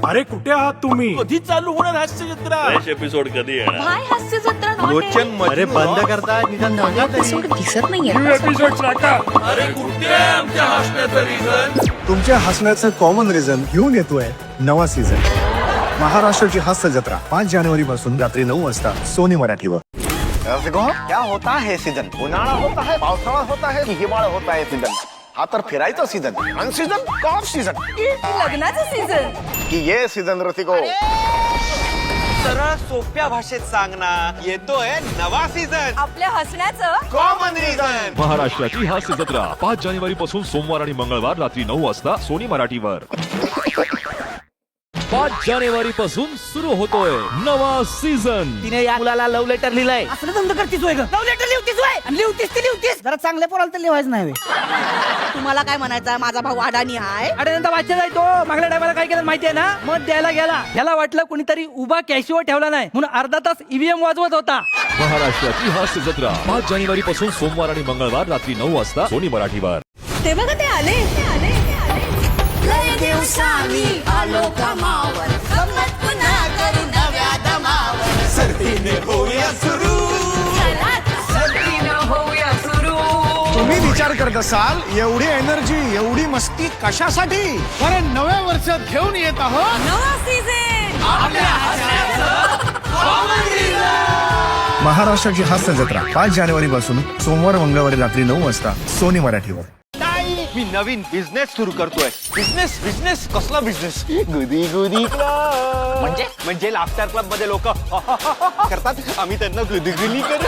अरे कुठे आहात तुम्ही? कधी चालू होणार हास्य जत्रा? फ्रेश एपिसोड कधी येणार? काय हास्य जत्रा नव्हते. अरे बंद करता निदान सांगा तरी. एपिसोड दिसत नाहीये. अरे कुठे आहे आमच्या हसण्याचं रिझन? तुमच्या हसण्याचं कॉमन रिझन घेऊन येतोय नवा सीझन. महाराष्ट्राची हास्य जत्रा 5 जानेवारी पासून रात्री 9 वाजता सोनी मराठीवर. क्या होता है सीजन? उन्हाळा होता है, पावसाळा होता है की हिवाळा होता है सीजन? हा तर फिरायचा सीजन. अन सीजन कॉफ सीजन लग्नाचं सीझन. की ये सीजन रसिको. सरळ सोप्या भाषेत सांग ना. येतोय नवा सीझन, आपल्या हसण्याचं कॉमन रिझन. महाराष्ट्राची हास्य जत्रा 5 जानेवारी पासून सोमवार आणि मंगळवार रात्री 9 वाजता सोनी मराठीवर. 5 जानेवारी पासून सुरू होतोय नवा सीझन. तिने या मुलाला लव्ह लेटर लिहिलंय. असलं धंद करतीस होय ग? लव्ह लेटर लिहतीस होय? आणि लिहतीस ते लिहतीस जरा चांगल्या पोराला तर लिहायचं नाही होय. तुम्हाला काय म्हणायचं? माझा भाऊ अडाणी आहे. अरे नंतर वाचन आहे तो. मागल्या टायमाला काय केलं माहितीये ना? मत द्यायला गेला, याला वाटलं कुणीतरी उभा कॅशिओ ठेवला नाही म्हणून अर्धा तास ईव्हीएम वाजवत होता. महाराष्ट्राची हास्य जत्रा 5 जानेवारी पासून सोमवार आणि मंगळवार रात्री 9 वाजता सोनी मराठीवर. ते बघा ते आले. लय दिवसांनी आलो कामावर, गंमत पुन्हा करू नव्या दमावर. सरतीने होऊया सुरू. सरतीनं होऊया सुरू. तुम्ही विचार करत असाल एवढी एनर्जी एवढी मस्ती कशासाठी? कारण नव्या वर्षात घेऊन येत आहोत नवा सीझन. महाराष्ट्राची हास्य जत्रा 5 जानेवारी पासून सोमवार मंगळवारी रात्री 9 वाजता सोनी मराठीवर. मी नवीन बिझनेस सुरू करतोय. बिझनेस बिझनेस कसला बिझनेस? गुदी गुदी क्लब. म्हणजे लाफ्टर क्लब मध्ये लोक करतात, आम्ही त्यांना गुदगुली करू.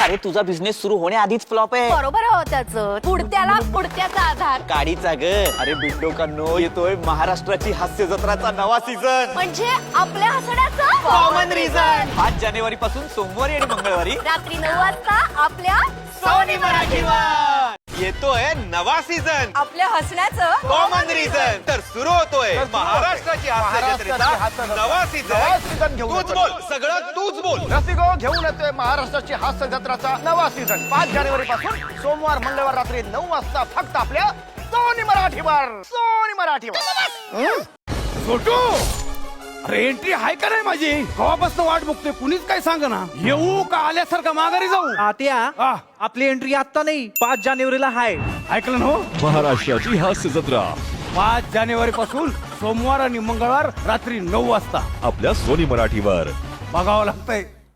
अरे तुझा बिझनेस सुरू होण्याआधीच फ्लॉप आहे. बरोबर हो त्याचं. पुढत्याला पुढत्याचा आधार. गाडीचा ग. अरे बिंडोकांनो, येतोय महाराष्ट्राची हास्य जत्राचा नवा सीझन, म्हणजे आपल्या हसण्याचं कॉमन रिझन. 5 जानेवारी पासून सोमवारी आणि मंगळवारी रात्री 9 वाजता आपल्या सोनी मराठीवर येतोय नवा सीझन, आपल्या हसण्याचं कॉमन रिझन. तर सुरू होतोय महाराष्ट्राची हास्य जत्रेचा नवा सीझन. तूच बोल, सगळं तूच बोल. रसिको घेऊन येतोय महाराष्ट्राची हास्य जत्राचा नवा सीझन 5 जानेवारी पासून सोमवार मंगळवार रात्री 9 वाजता फक्त आपल्या सोनी मराठीवर. सोनी मराठीवर. छोटू, अरे एंट्री आहे का नाही माझी? कवापासून वाट बघतोय, कुणीच काय सांग ना. येऊ का आल्यासारखं माघारी जाऊ? आत्या, आपली एंट्री आता नाही, 5 जानेवारीला हाय. ऐकलं ना हो? महाराष्ट्राची हास्य जत्रा 5 जानेवारी पासून सोमवार आणि मंगळवार रात्री 9 वाजता आपल्या सोनी मराठीवर. बघावं लागतंय.